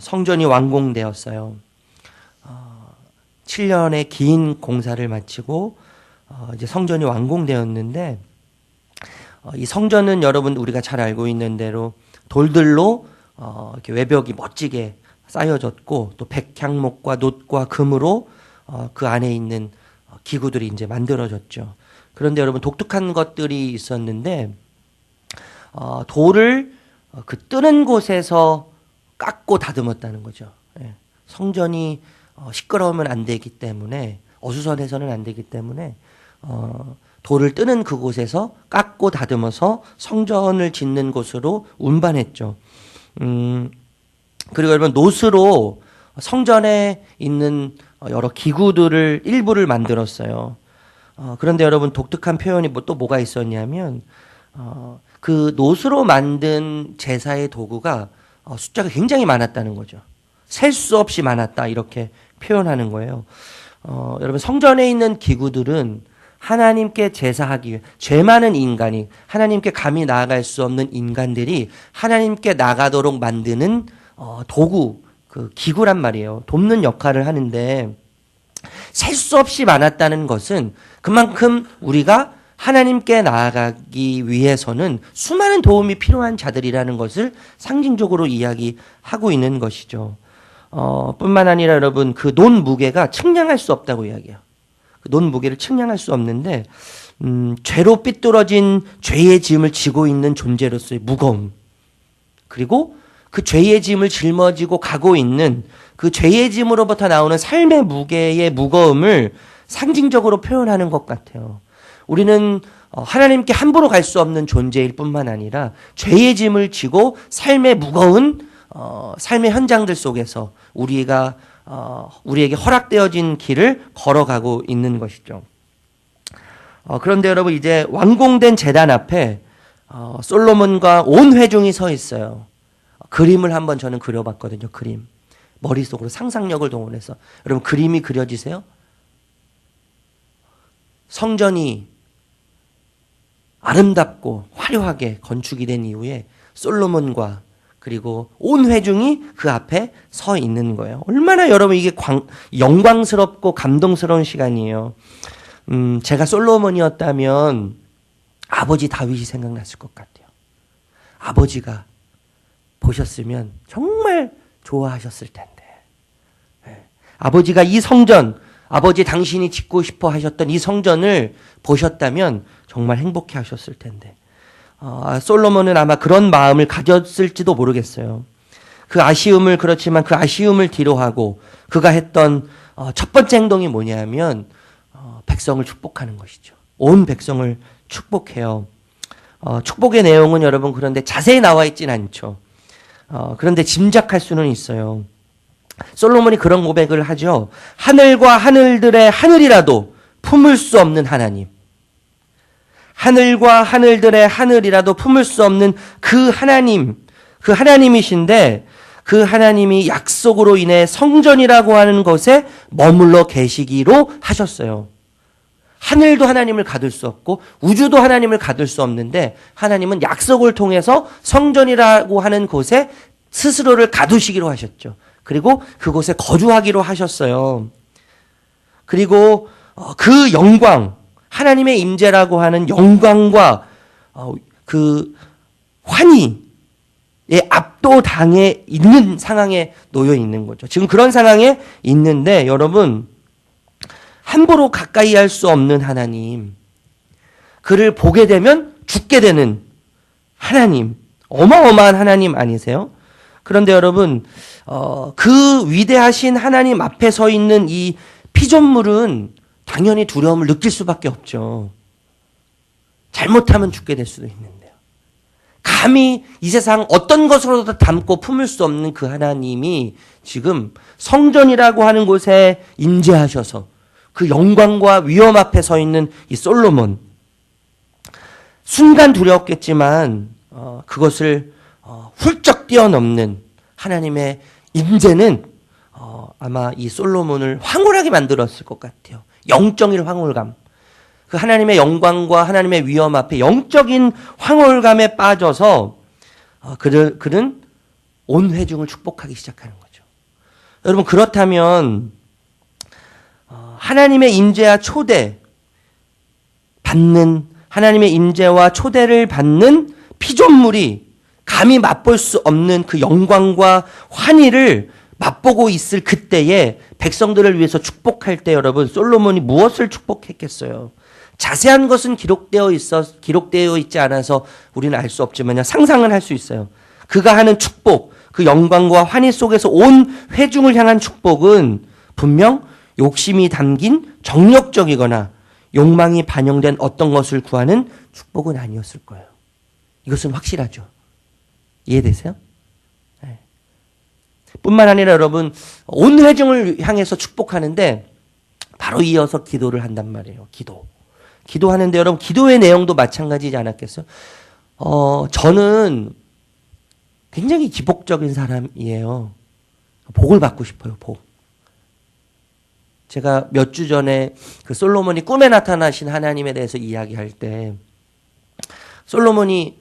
성전이 완공되었어요. 7년의 긴 공사를 마치고 이제 성전이 완공되었는데, 이 성전은 여러분 우리가 잘 알고 있는 대로 돌들로 이렇게 외벽이 멋지게 쌓여졌고, 또 백향목과 놋과 금으로 그 안에 있는 기구들이 이제 만들어졌죠. 그런데 여러분 독특한 것들이 있었는데, 돌을 그 뜨는 곳에서 깎고 다듬었다는 거죠. 예. 성전이 시끄러우면 안 되기 때문에, 어수선해서는 안 되기 때문에 돌을 뜨는 그곳에서 깎고 다듬어서 성전을 짓는 곳으로 운반했죠. 그리고 여러분 놋으로 성전에 있는 여러 기구들을 일부를 만들었어요. 그런데 여러분 독특한 표현이 또 뭐가 있었냐면, 그 놋으로 만든 제사의 도구가 숫자가 굉장히 많았다는 거죠. 셀 수 없이 많았다, 이렇게 표현하는 거예요. 여러분 성전에 있는 기구들은 하나님께 제사하기 위해, 죄 많은 인간이, 하나님께 감히 나아갈 수 없는 인간들이 하나님께 나가도록 만드는 도구, 그 기구란 말이에요. 돕는 역할을 하는데, 셀 수 없이 많았다는 것은 그만큼 우리가 하나님께 나아가기 위해서는 수많은 도움이 필요한 자들이라는 것을 상징적으로 이야기하고 있는 것이죠. 뿐만 아니라 여러분, 그 놋 무게가 측량할 수 없다고 이야기해요. 그 놋 무게를 측량할 수 없는데, 죄로 삐뚤어진 죄의 짐을 지고 있는 존재로서의 무거움, 그리고 그 죄의 짐을 짊어지고 가고 있는 그 죄의 짐으로부터 나오는 삶의 무게의 무거움을 상징적으로 표현하는 것 같아요. 우리는 하나님께 함부로 갈 수 없는 존재일 뿐만 아니라 죄의 짐을 지고 삶의 무거운 삶의 현장들 속에서 우리에게 허락되어진 길을 걸어가고 있는 것이죠. 그런데 여러분, 이제 완공된 제단 앞에 솔로몬과 온 회중이 서 있어요. 그림을 한번 저는 그려봤거든요. 그림. 머릿속으로 상상력을 동원해서. 여러분, 그림이 그려지세요? 성전이 아름답고 화려하게 건축이 된 이후에 솔로몬과 그리고 온 회중이 그 앞에 서 있는 거예요. 얼마나 여러분 이게 영광스럽고 감동스러운 시간이에요. 제가 솔로몬이었다면 아버지 다윗이 생각났을 것 같아요. 아버지가 보셨으면 정말 좋아하셨을 텐데. 아버지가 이 성전, 아버지 당신이 짓고 싶어 하셨던 이 성전을 보셨다면 정말 행복해 하셨을 텐데. 솔로몬은 아마 그런 마음을 가졌을지도 모르겠어요. 그렇지만 그 아쉬움을 뒤로하고 그가 했던 첫 번째 행동이 뭐냐면 백성을 축복하는 것이죠. 온 백성을 축복해요. 축복의 내용은 여러분 그런데 자세히 나와 있진 않죠. 그런데 짐작할 수는 있어요. 솔로몬이 그런 고백을 하죠. 하늘과 하늘들의 하늘이라도 품을 수 없는 하나님. 하늘과 하늘들의 하늘이라도 품을 수 없는 그 하나님, 그 하나님이신데 그 하나님이 약속으로 인해 성전이라고 하는 것에 머물러 계시기로 하셨어요. 하늘도 하나님을 가둘 수 없고 우주도 하나님을 가둘 수 없는데 하나님은 약속을 통해서 성전이라고 하는 곳에 스스로를 가두시기로 하셨죠. 그리고 그곳에 거주하기로 하셨어요. 그리고 그 영광, 하나님의 임재라고 하는 영광과 그 환희에 압도당해 있는 상황에 놓여 있는 거죠. 지금 그런 상황에 있는데 여러분, 함부로 가까이 할 수 없는 하나님, 그를 보게 되면 죽게 되는 하나님, 어마어마한 하나님 아니세요? 그런데 여러분, 그 위대하신 하나님 앞에 서 있는 이 피조물은 당연히 두려움을 느낄 수밖에 없죠. 잘못하면 죽게 될 수도 있는데요. 감히 이 세상 어떤 것으로도 담고 품을 수 없는 그 하나님이 지금 성전이라고 하는 곳에 임재하셔서 그 영광과 위엄 앞에 서 있는 이 솔로몬, 순간 두려웠겠지만 그것을 훌쩍 뛰어넘는 하나님의 임재는 아마 이 솔로몬을 황홀하게 만들었을 것 같아요. 영적인 황홀감. 그 하나님의 영광과 하나님의 위엄 앞에 영적인 황홀감에 빠져서 그는 온 회중을 축복하기 시작하는 거죠. 여러분 그렇다면 하나님의 임재와 초대 받는 하나님의 임재와 초대를 받는 피조물이 감히 맛볼 수 없는 그 영광과 환희를 맛보고 있을 그때에 백성들을 위해서 축복할 때 여러분 솔로몬이 무엇을 축복했겠어요? 자세한 것은 기록되어 있지 않아서 우리는 알 수 없지만 상상은 할 수 있어요. 그가 하는 축복, 그 영광과 환희 속에서 온 회중을 향한 축복은 분명 욕심이 담긴 정력적이거나 욕망이 반영된 어떤 것을 구하는 축복은 아니었을 거예요. 이것은 확실하죠. 이해되세요? 네. 뿐만 아니라 여러분 온 회중을 향해서 축복하는데 바로 이어서 기도를 한단 말이에요. 기도하는데 여러분 기도의 내용도 마찬가지지 않았겠어요? 저는 굉장히 기복적인 사람이에요. 복을 받고 싶어요. 복. 제가 몇 주 전에 그 솔로몬이 꿈에 나타나신 하나님에 대해서 이야기할 때 솔로몬이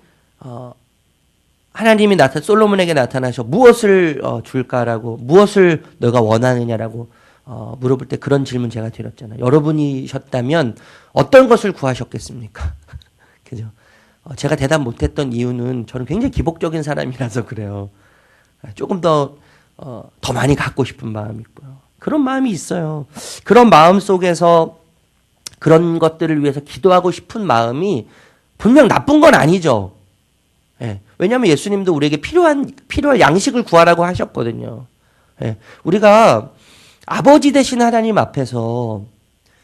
하나님이 솔로몬에게 나타나셔 무엇을 줄까라고 무엇을 너가 원하느냐라고 물어볼 때 그런 질문 제가 드렸잖아요. 여러분이셨다면 어떤 것을 구하셨겠습니까? 그죠? 제가 대답 못했던 이유는 저는 굉장히 기복적인 사람이라서 그래요. 조금 더 많이 갖고 싶은 마음이 있고요. 그런 마음이 있어요. 그런 마음 속에서 그런 것들을 위해서 기도하고 싶은 마음이 분명 나쁜 건 아니죠. 예. 왜냐하면 예수님도 우리에게 필요한 양식을 구하라고 하셨거든요. 예. 우리가 아버지 되신 하나님 앞에서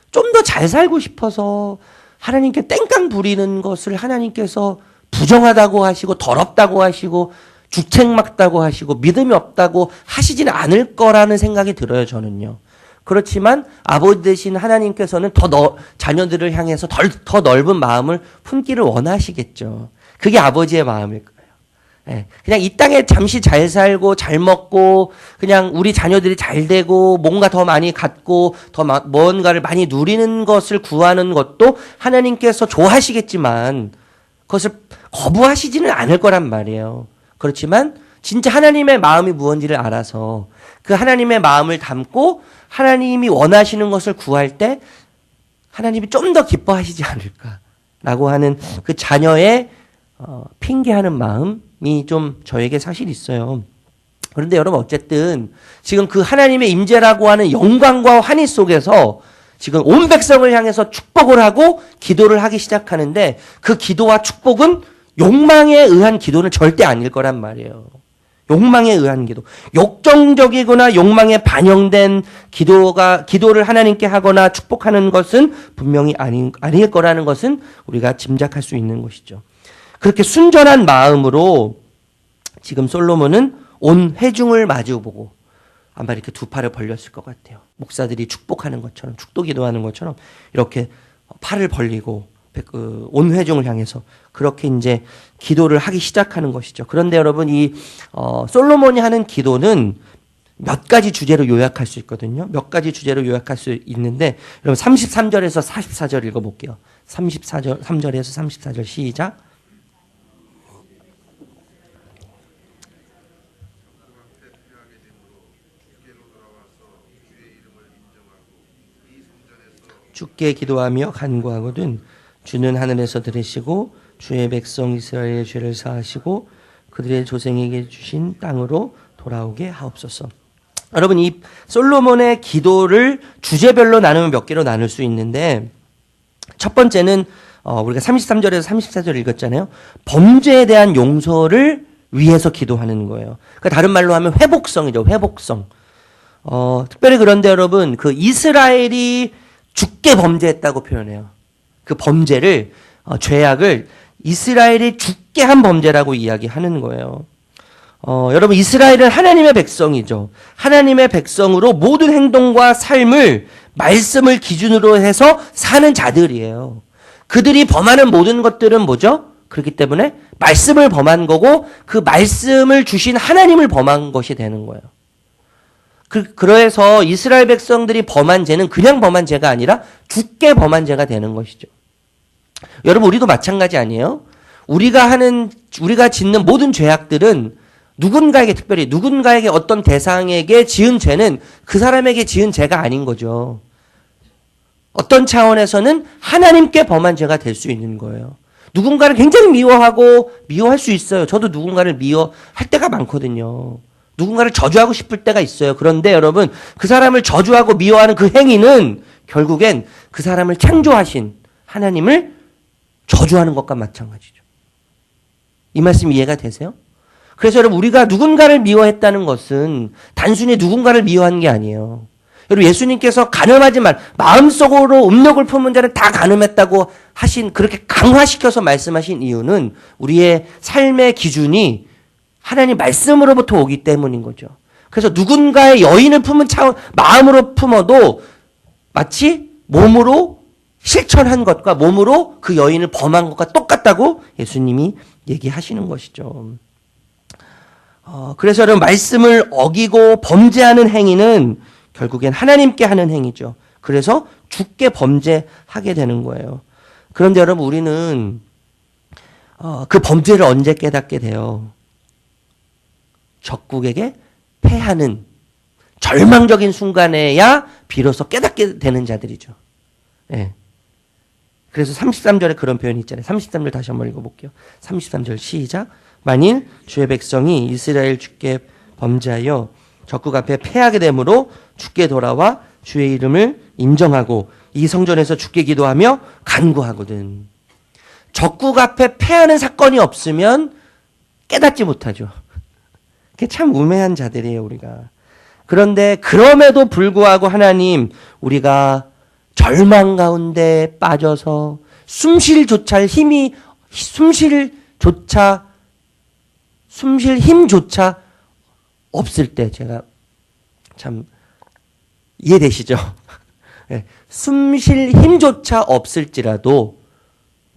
좀 더 잘 살고 싶어서 하나님께 땡깡 부리는 것을 하나님께서 부정하다고 하시고 더럽다고 하시고 주책맞다고 하시고 믿음이 없다고 하시지는 않을 거라는 생각이 들어요. 저는요. 그렇지만 아버지 되신 하나님께서는 자녀들을 향해서 더 넓은 마음을 품기를 원하시겠죠. 그게 아버지의 마음일 거예요. 예, 그냥 이 땅에 잠시 잘 살고 잘 먹고 그냥 우리 자녀들이 잘 되고 뭔가 더 많이 갖고 뭔가를 많이 누리는 것을 구하는 것도 하나님께서 좋아하시겠지만 그것을 거부하시지는 않을 거란 말이에요. 그렇지만 진짜 하나님의 마음이 무엇인지를 알아서 그 하나님의 마음을 담고 하나님이 원하시는 것을 구할 때 하나님이 좀 더 기뻐하시지 않을까라고 하는 그 자녀의 핑계하는 마음이 좀 저에게 사실 있어요. 그런데 여러분 어쨌든 지금 그 하나님의 임재라고 하는 영광과 환희 속에서 지금 온 백성을 향해서 축복을 하고 기도를 하기 시작하는데 그 기도와 축복은 욕망에 의한 기도는 절대 아닐 거란 말이에요. 욕망에 의한 기도. 욕정적이거나 욕망에 반영된 기도를 하나님께 하거나 축복하는 것은 분명히 아닐 거라는 것은 우리가 짐작할 수 있는 것이죠. 그렇게 순전한 마음으로 지금 솔로몬은 온 회중을 마주보고 아마 이렇게 두 팔을 벌렸을 것 같아요. 목사들이 축복하는 것처럼 축도 기도하는 것처럼 이렇게 팔을 벌리고 온 회중을 향해서 그렇게 이제 기도를 하기 시작하는 것이죠. 그런데 여러분 이 솔로몬이 하는 기도는 몇 가지 주제로 요약할 수 있거든요. 몇 가지 주제로 요약할 수 있는데 여러분 33절에서 44절 읽어볼게요. 3절에서 34절 시작. 주께 기도하며 간구하거든 주는 하늘에서 들으시고 주의 백성 이스라엘의 죄를 사하시고 그들의 조상에게 주신 땅으로 돌아오게 하옵소서. 여러분 이 솔로몬의 기도를 주제별로 나누면 몇 개로 나눌 수 있는데 첫 번째는 우리가 33절에서 34절 읽었잖아요. 범죄에 대한 용서를 위해서 기도하는 거예요. 그러니까 다른 말로 하면 회복성이죠. 회복성. 특별히 그런데 여러분 그 이스라엘이 죽게 범죄했다고 표현해요. 그 범죄를 죄악을 이스라엘이 죽게 한 범죄라고 이야기하는 거예요. 여러분 이스라엘은 하나님의 백성이죠. 하나님의 백성으로 모든 행동과 삶을 말씀을 기준으로 해서 사는 자들이에요. 그들이 범하는 모든 것들은 뭐죠? 그렇기 때문에 말씀을 범한 거고 그 말씀을 주신 하나님을 범한 것이 되는 거예요. 그래서 이스라엘 백성들이 범한 죄는 그냥 범한 죄가 아니라 죽게 범한 죄가 되는 것이죠. 여러분 우리도 마찬가지 아니에요? 우리가 짓는 모든 죄악들은 누군가에게, 특별히 누군가에게 어떤 대상에게 지은 죄는 그 사람에게 지은 죄가 아닌 거죠. 어떤 차원에서는 하나님께 범한 죄가 될 수 있는 거예요. 누군가를 굉장히 미워할 수 있어요. 저도 누군가를 미워할 때가 많거든요. 누군가를 저주하고 싶을 때가 있어요. 그런데 여러분, 그 사람을 저주하고 미워하는 그 행위는 결국엔 그 사람을 창조하신 하나님을 저주하는 것과 마찬가지죠. 이 말씀 이해가 되세요? 그래서 여러분, 우리가 누군가를 미워했다는 것은 단순히 누군가를 미워한 게 아니에요. 여러분, 예수님께서 가늠하지 말, 마음속으로 음욕을 품은 자는 다 가늠했다고 그렇게 강화시켜서 말씀하신 이유는 우리의 삶의 기준이 하나님 말씀으로부터 오기 때문인 거죠. 그래서 누군가의 여인을 품은 마음으로 품어도 마치 몸으로 실천한 것과 몸으로 그 여인을 범한 것과 똑같다고 예수님이 얘기하시는 것이죠. 그래서 여러분, 말씀을 어기고 범죄하는 행위는 결국엔 하나님께 하는 행위죠. 그래서 죽게 범죄하게 되는 거예요. 그런데 여러분, 우리는 그 범죄를 언제 깨닫게 돼요? 적국에게 패하는 절망적인 순간에야 비로소 깨닫게 되는 자들이죠. 네. 그래서 33절에 그런 표현이 있잖아요. 33절 다시 한번 읽어볼게요. 33절 시작. 만일 주의 백성이 이스라엘 주께 범죄하여 적국 앞에 패하게 되므로 주께 돌아와 주의 이름을 인정하고 이 성전에서 주께 기도하며 간구하거든. 적국 앞에 패하는 사건이 없으면 깨닫지 못하죠. 그게 참 우매한 자들이에요, 우리가. 그런데 그럼에도 불구하고 하나님, 우리가 절망 가운데 빠져서 숨 쉴 힘조차 없을 때, 제가 참 이해되시죠? 네. 숨 쉴 힘조차 없을지라도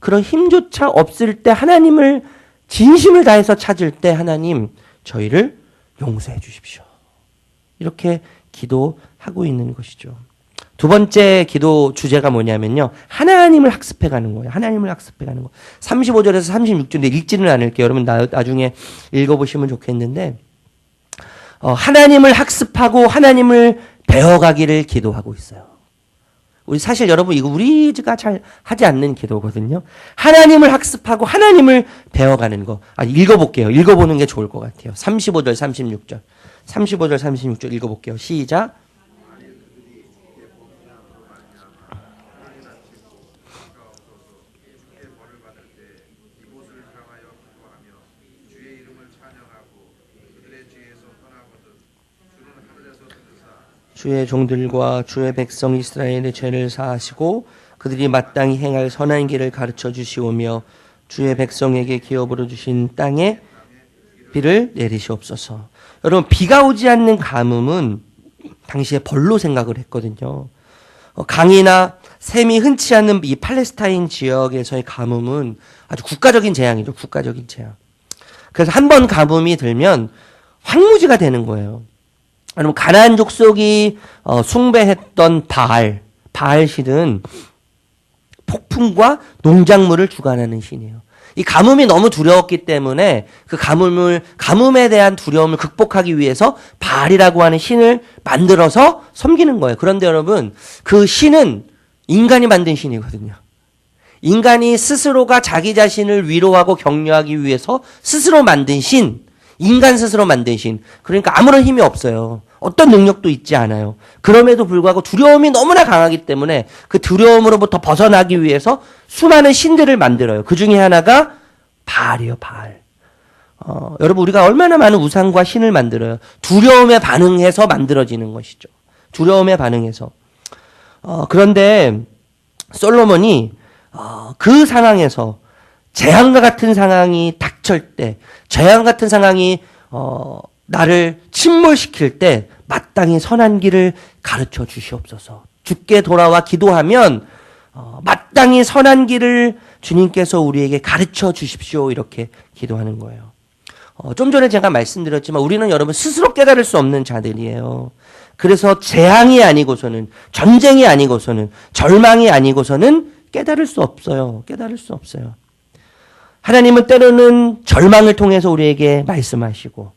그런 힘조차 없을 때 하나님을 진심을 다해서 찾을 때 하나님 저희를 용서해 주십시오. 이렇게 기도하고 있는 것이죠. 두 번째 기도 주제가 뭐냐면요. 하나님을 학습해 가는 거예요. 하나님을 학습해 가는 거. 35절에서 36절인데 읽지는 않을게요. 여러분 나중에 읽어보시면 좋겠는데 하나님을 학습하고 하나님을 배워가기를 기도하고 있어요. 우리 사실 여러분 이거 우리가 잘 하지 않는 기도거든요. 하나님을 학습하고 하나님을 배워가는 거. 읽어볼게요. 읽어보는 게 좋을 것 같아요. 35절, 36절. 35절, 36절 읽어볼게요. 시작. 주의 종들과 주의 백성 이스라엘의 죄를 사하시고 그들이 마땅히 행할 선한 길을 가르쳐 주시오며 주의 백성에게 기업으로 주신 땅에 비를 내리시옵소서. 여러분, 비가 오지 않는 가뭄은 당시에 벌로 생각을 했거든요. 강이나 샘이 흔치 않는 이 팔레스타인 지역에서의 가뭄은 아주 국가적인 재앙이죠. 국가적인 재앙. 그래서 한 번 가뭄이 들면 황무지가 되는 거예요. 여러분, 가나안 족속이 숭배했던 바알신은 폭풍과 농작물을 주관하는 신이에요. 이 가뭄이 너무 두려웠기 때문에 그 가뭄에 대한 두려움을 극복하기 위해서 바알이라고 하는 신을 만들어서 섬기는 거예요. 그런데 여러분, 그 신은 인간이 만든 신이거든요. 인간이 스스로가 자기 자신을 위로하고 격려하기 위해서 스스로 만든 신, 인간 스스로 만든 신. 그러니까 아무런 힘이 없어요. 어떤 능력도 있지 않아요. 그럼에도 불구하고 두려움이 너무나 강하기 때문에 그 두려움으로부터 벗어나기 위해서 수많은 신들을 만들어요. 그 중에 하나가 바알이에요, 바알. 여러분, 우리가 얼마나 많은 우상과 신을 만들어요. 두려움에 반응해서 만들어지는 것이죠. 두려움에 반응해서. 그런데 솔로몬이 그 상황에서 재앙과 같은 상황이 닥칠 때, 재앙 같은 상황이 나를 침몰시킬 때 마땅히 선한 길을 가르쳐 주시옵소서. 주께 돌아와 기도하면 마땅히 선한 길을 주님께서 우리에게 가르쳐 주십시오. 이렇게 기도하는 거예요. 좀 전에 제가 말씀드렸지만 우리는 여러분 스스로 깨달을 수 없는 자들이에요. 그래서 재앙이 아니고서는, 전쟁이 아니고서는, 절망이 아니고서는 깨달을 수 없어요. 깨달을 수 없어요. 하나님은 때로는 절망을 통해서 우리에게 말씀하시고,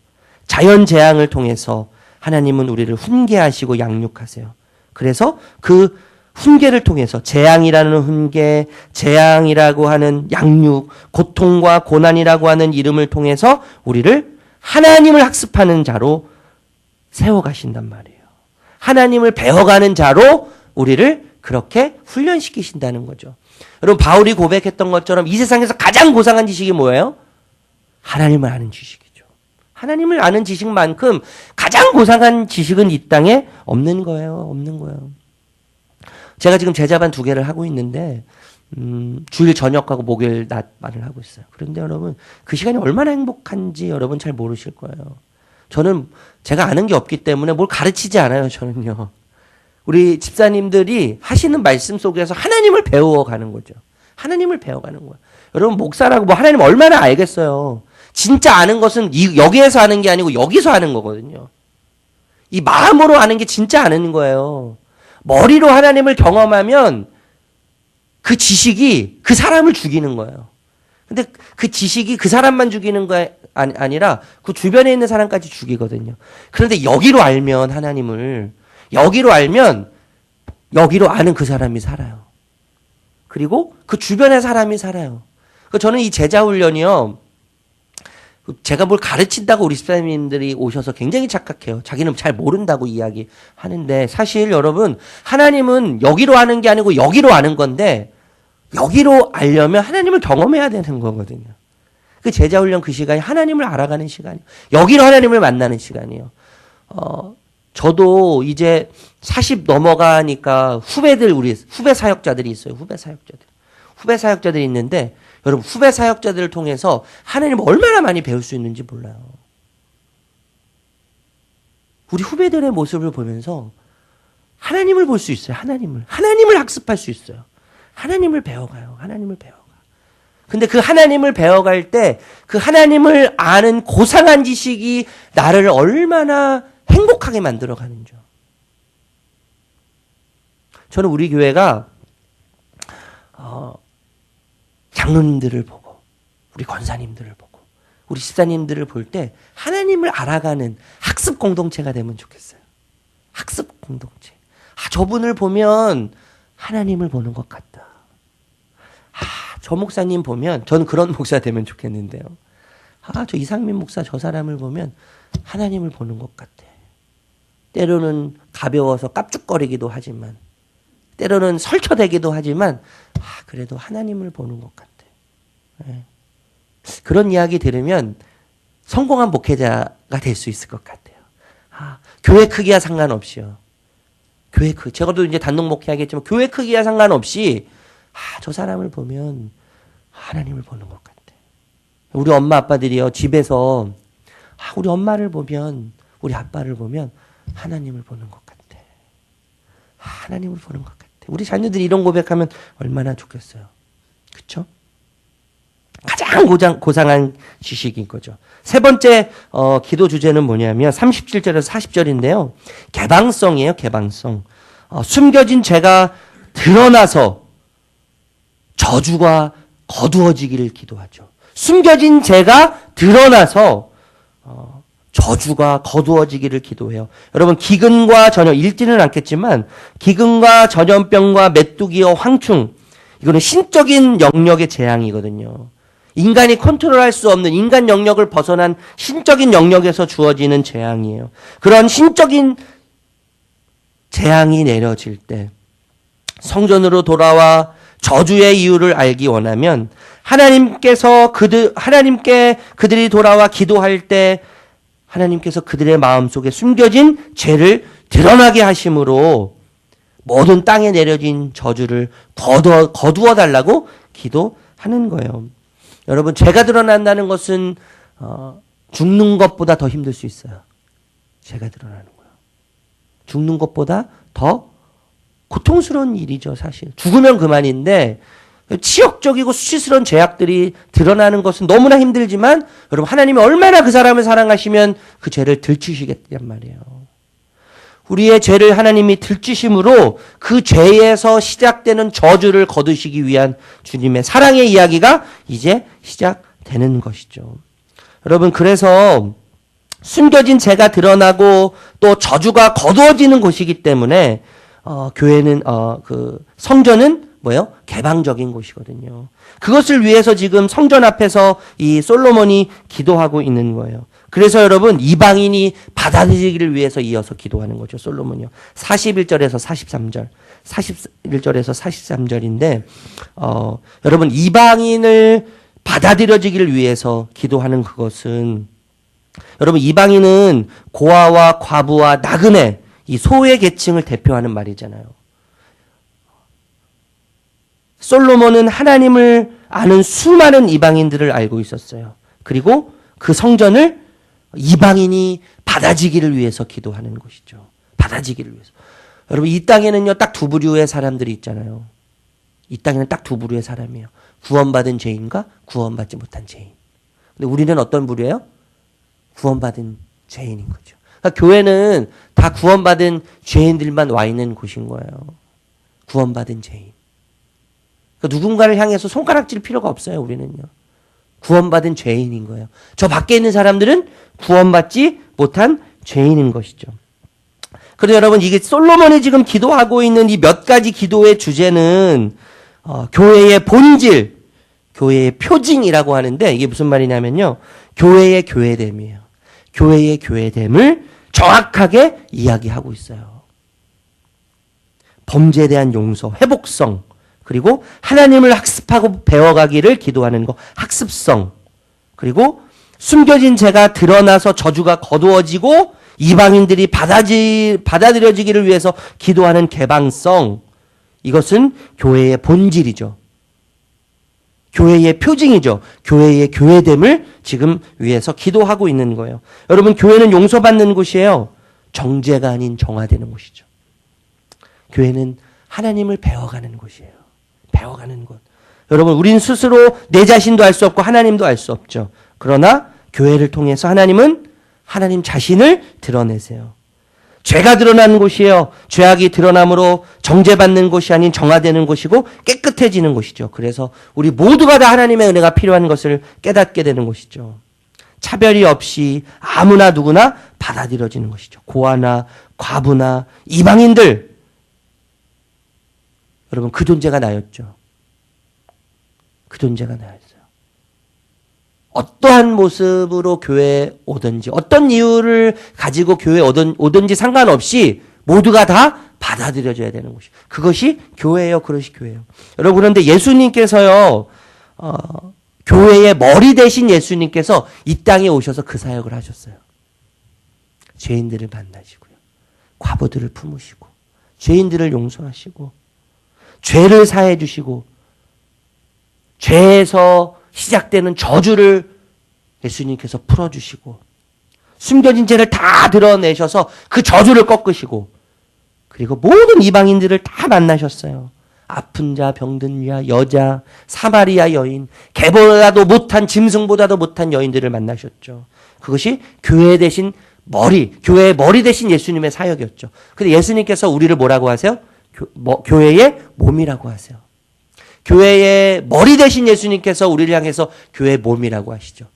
자연 재앙을 통해서 하나님은 우리를 훈계하시고 양육하세요. 그래서 그 훈계를 통해서 재앙이라는 훈계, 재앙이라고 하는 양육, 고통과 고난이라고 하는 이름을 통해서 우리를 하나님을 학습하는 자로 세워가신단 말이에요. 하나님을 배워가는 자로 우리를 그렇게 훈련시키신다는 거죠. 여러분, 바울이 고백했던 것처럼 이 세상에서 가장 고상한 지식이 뭐예요? 하나님을 아는 지식이죠. 하나님을 아는 지식만큼 가장 고상한 지식은 이 땅에 없는 거예요. 없는 거예요. 제가 지금 제자반 2개를 하고 있는데 주일 저녁하고 목요일 낮반을 하고 있어요. 그런데 여러분, 그 시간이 얼마나 행복한지 여러분 잘 모르실 거예요. 저는 제가 아는 게 없기 때문에 뭘 가르치지 않아요. 저는요. 우리 집사님들이 하시는 말씀 속에서 하나님을 배워가는 거죠. 하나님을 배워가는 거예요. 여러분, 목사라고 뭐 하나님 얼마나 알겠어요. 진짜 아는 것은 여기에서 아는 게 아니고 여기서 아는 거거든요. 이 마음으로 아는 게 진짜 아는 거예요. 머리로 하나님을 경험하면 그 지식이 그 사람을 죽이는 거예요. 근데 그 지식이 그 사람만 죽이는 거 아니라 그 주변에 있는 사람까지 죽이거든요. 그런데 여기로 알면 하나님을, 여기로 알면 여기로 아는 그 사람이 살아요. 그리고 그 주변의 사람이 살아요. 저는 이 제자 훈련이요, 제가 뭘 가르친다고 우리 집사님들이 오셔서 굉장히 착각해요. 자기는 잘 모른다고 이야기하는데, 사실 여러분, 하나님은 여기로 아는 게 아니고 여기로 아는 건데, 여기로 알려면 하나님을 경험해야 되는 거거든요. 그 제자 훈련 그 시간이 하나님을 알아가는 시간이에요. 여기로 하나님을 만나는 시간이에요. 저도 이제 40 넘어가니까 후배들, 우리 후배 사역자들이 있어요. 후배 사역자들이 있는데, 여러분, 후배 사역자들을 통해서 하나님을 얼마나 많이 배울 수 있는지 몰라요. 우리 후배들의 모습을 보면서 하나님을 볼 수 있어요. 하나님을 학습할 수 있어요. 하나님을 배워가요. 하나님을 배워가. 근데 그 하나님을 배워갈 때 그 하나님을 아는 고상한 지식이 나를 얼마나 행복하게 만들어가는지. 저는 우리 교회가 장로님들을 보고, 우리 권사님들을 보고, 우리 집사님들을 볼 때 하나님을 알아가는 학습 공동체가 되면 좋겠어요. 학습 공동체. 저분을 보면 하나님을 보는 것 같다. 저 목사님 보면, 저는 그런 목사 되면 좋겠는데요. 저 이상민 목사, 저 사람을 보면 하나님을 보는 것 같아. 때로는 가벼워서 깝죽거리기도 하지만, 때로는 설쳐대기도 하지만, 그래도 하나님을 보는 것 같아. 네. 그런 이야기 들으면 성공한 목회자가 될 수 있을 것 같아요. 교회 크기와 상관없이요. 제가도 이제 단독 목회하겠지만, 교회 크기와 상관없이, 저 사람을 보면 하나님을 보는 것 같아. 우리 엄마 아빠들이요, 집에서, 우리 엄마를 보면, 우리 아빠를 보면 하나님을 보는 것 같아. 하나님을 보는 것 같아. 우리 자녀들이 이런 고백하면 얼마나 좋겠어요. 그렇죠? 가장 고상한 지식인 거죠. 세 번째 기도 주제는 뭐냐면 37절에서 40절인데요. 개방성이에요. 개방성. 숨겨진 죄가 드러나서 저주가 거두어지기를 기도하죠. 숨겨진 죄가 드러나서 저주가 거두어지기를 기도해요. 여러분, 기근과 전염, 읽지는 않겠지만 기근과 전염병과 메뚜기와 황충, 이거는 신적인 영역의 재앙이거든요. 인간이 컨트롤할 수 없는, 인간 영역을 벗어난 신적인 영역에서 주어지는 재앙이에요. 그런 신적인 재앙이 내려질 때 성전으로 돌아와 저주의 이유를 알기 원하면 하나님께 그들이 돌아와 기도할 때 하나님께서 그들의 마음속에 숨겨진 죄를 드러나게 하심으로 모든 땅에 내려진 저주를 거두어 달라고 기도하는 거예요. 여러분, 죄가 드러난다는 것은 죽는 것보다 더 힘들 수 있어요. 죄가 드러나는 거예요. 죽는 것보다 더 고통스러운 일이죠, 사실. 죽으면 그만인데 치욕적이고 수치스러운 죄악들이 드러나는 것은 너무나 힘들지만, 여러분, 하나님이 얼마나 그 사람을 사랑하시면 그 죄를 들추시겠단 말이에요. 우리의 죄를 하나님이 들추심으로 그 죄에서 시작되는 저주를 거두시기 위한 주님의 사랑의 이야기가 이제 시작되는 것이죠. 여러분, 그래서 숨겨진 죄가 드러나고 또 저주가 거두어지는 곳이기 때문에 교회는 그 성전은 뭐예요? 개방적인 곳이거든요. 그것을 위해서 지금 성전 앞에서 이 솔로몬이 기도하고 있는 거예요. 그래서 여러분 이방인이 받아들이기를 위해서 이어서 기도하는 거죠. 솔로몬이요. 41절에서 43절. 41절에서 43절인데 여러분 이방인을 받아들여지기를 위해서 기도하는 그것은 여러분 이방인은 고아와 과부와 나그네 이 소외 계층을 대표하는 말이잖아요. 솔로몬은 하나님을 아는 수많은 이방인들을 알고 있었어요. 그리고 그 성전을 이방인이 받아지기를 위해서 기도하는 것이죠. 받아지기를 위해서. 여러분 이 땅에는요 딱 두 부류의 사람들이 있잖아요. 이 땅에는 딱 두 부류의 사람이에요. 구원받은 죄인과 구원받지 못한 죄인. 근데 우리는 어떤 부류예요? 구원받은 죄인인 거죠. 그러니까 교회는 다 구원받은 죄인들만 와 있는 곳인 거예요. 구원받은 죄인. 그러니까 누군가를 향해서 손가락질 필요가 없어요. 우리는요. 구원받은 죄인인 거예요. 저 밖에 있는 사람들은 구원받지 못한 죄인인 것이죠. 그래서 여러분 이게 솔로몬이 지금 기도하고 있는 이 몇 가지 기도의 주제는 교회의 본질, 교회의 표징이라고 하는데 이게 무슨 말이냐면요. 교회의 교회됨이에요. 교회의 교회됨을 정확하게 이야기하고 있어요. 범죄에 대한 용서, 회복성, 그리고 하나님을 학습하고 배워가기를 기도하는 거, 학습성, 그리고 숨겨진 죄가 드러나서 저주가 거두어지고 이방인들이 받아들여지기를 위해서 기도하는 개방성, 이것은 교회의 본질이죠. 교회의 표징이죠. 교회의 교회됨을 지금 위해서 기도하고 있는 거예요. 여러분 교회는 용서받는 곳이에요. 정죄가 아닌 정화되는 곳이죠. 교회는 하나님을 배워가는 곳이에요. 배워가는 곳. 여러분 우린 스스로 내 자신도 알 수 없고 하나님도 알 수 없죠. 그러나 교회를 통해서 하나님은 하나님 자신을 드러내세요. 죄가 드러나는 곳이에요. 죄악이 드러남으로 정죄받는 곳이 아닌 정화되는 곳이고 깨끗해지는 곳이죠. 그래서 우리 모두가 다 하나님의 은혜가 필요한 것을 깨닫게 되는 곳이죠. 차별이 없이 아무나 누구나 받아들여지는 것이죠. 고아나 과부나 이방인들. 여러분 그 존재가 나였죠. 그 존재가 나였어요. 어떠한 모습으로 교회에 오든지 어떤 이유를 가지고 교회에 오든지 상관없이 모두가 다 받아들여져야 되는 것이. 그것이 교회예요. 그것이 교회예요. 여러분 그런데 예수님께서요. 교회의 머리 대신 예수님께서 이 땅에 오셔서 그 사역을 하셨어요. 죄인들을 만나시고요. 과부들을 품으시고 죄인들을 용서하시고 죄를 사해 주시고 죄에서 시작되는 저주를 예수님께서 풀어주시고 숨겨진 죄를 다 드러내셔서 그 저주를 꺾으시고 그리고 모든 이방인들을 다 만나셨어요. 아픈 자, 병든 자, 여자, 사마리아 여인, 개보다도 못한 짐승보다도 못한 여인들을 만나셨죠. 그것이 교회 대신 머리, 교회의 머리 대신 예수님의 사역이었죠. 근데 예수님께서 우리를 뭐라고 하세요? 교회의 몸이라고 하세요. 교회의 머리 대신 예수님께서 우리를 향해서 교회의 몸이라고 하시죠.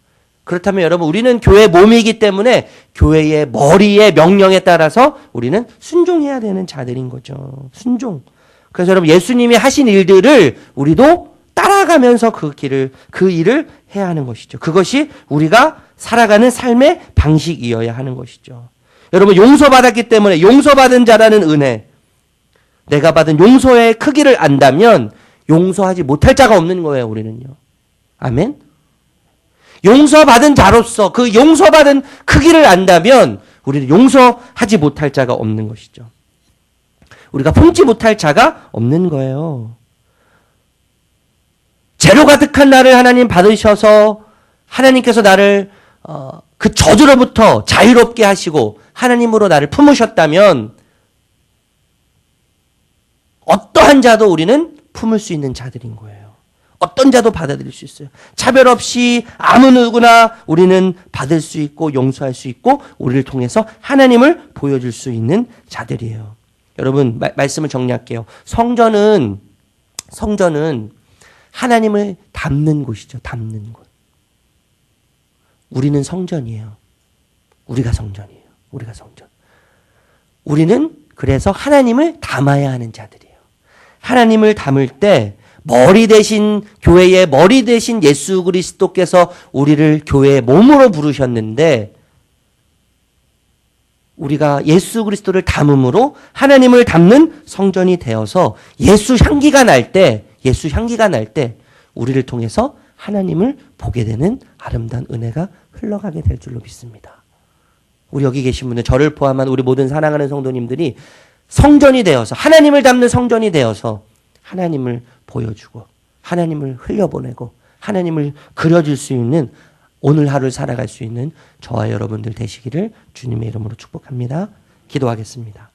그렇다면 여러분 우리는 교회의 몸이기 때문에 교회의 머리의 명령에 따라서 우리는 순종해야 되는 자들인 거죠. 순종. 그래서 여러분 예수님이 하신 일들을 우리도 따라가면서 그 일을 해야 하는 것이죠. 그것이 우리가 살아가는 삶의 방식이어야 하는 것이죠. 여러분 용서받았기 때문에 용서받은 자라는 은혜, 내가 받은 용서의 크기를 안다면 용서하지 못할 자가 없는 거예요. 우리는요. 아멘. 용서받은 자로서 그 용서받은 크기를 안다면 우리는 용서하지 못할 자가 없는 것이죠. 우리가 품지 못할 자가 없는 거예요. 죄로 가득한 나를 하나님 받으셔서 하나님께서 나를 그 저주로부터 자유롭게 하시고 하나님으로 나를 품으셨다면 어떠한 자도 우리는 품을 수 있는 자들인 거예요. 어떤 자도 받아들일 수 있어요. 차별 없이 아무 누구나 우리는 받을 수 있고 용서할 수 있고 우리를 통해서 하나님을 보여줄 수 있는 자들이에요. 여러분 말씀을 정리할게요. 성전은 하나님을 담는 곳이죠. 담는 곳. 우리는 성전이에요. 우리가 성전이에요. 우리가 성전. 우리는 그래서 하나님을 담아야 하는 자들이에요. 하나님을 담을 때 머리 대신 교회의 머리 대신 예수 그리스도께서 우리를 교회의 몸으로 부르셨는데 우리가 예수 그리스도를 담음으로 하나님을 담는 성전이 되어서 예수 향기가 날 때 우리를 통해서 하나님을 보게 되는 아름다운 은혜가 흘러가게 될 줄로 믿습니다. 우리 여기 계신 분들, 저를 포함한 우리 모든 사랑하는 성도님들이 성전이 되어서 하나님을 담는 성전이 되어서 하나님을 보여주고 하나님을 흘려보내고 하나님을 그려줄 수 있는 오늘 하루를 살아갈 수 있는 저와 여러분들 되시기를 주님의 이름으로 축복합니다. 기도하겠습니다.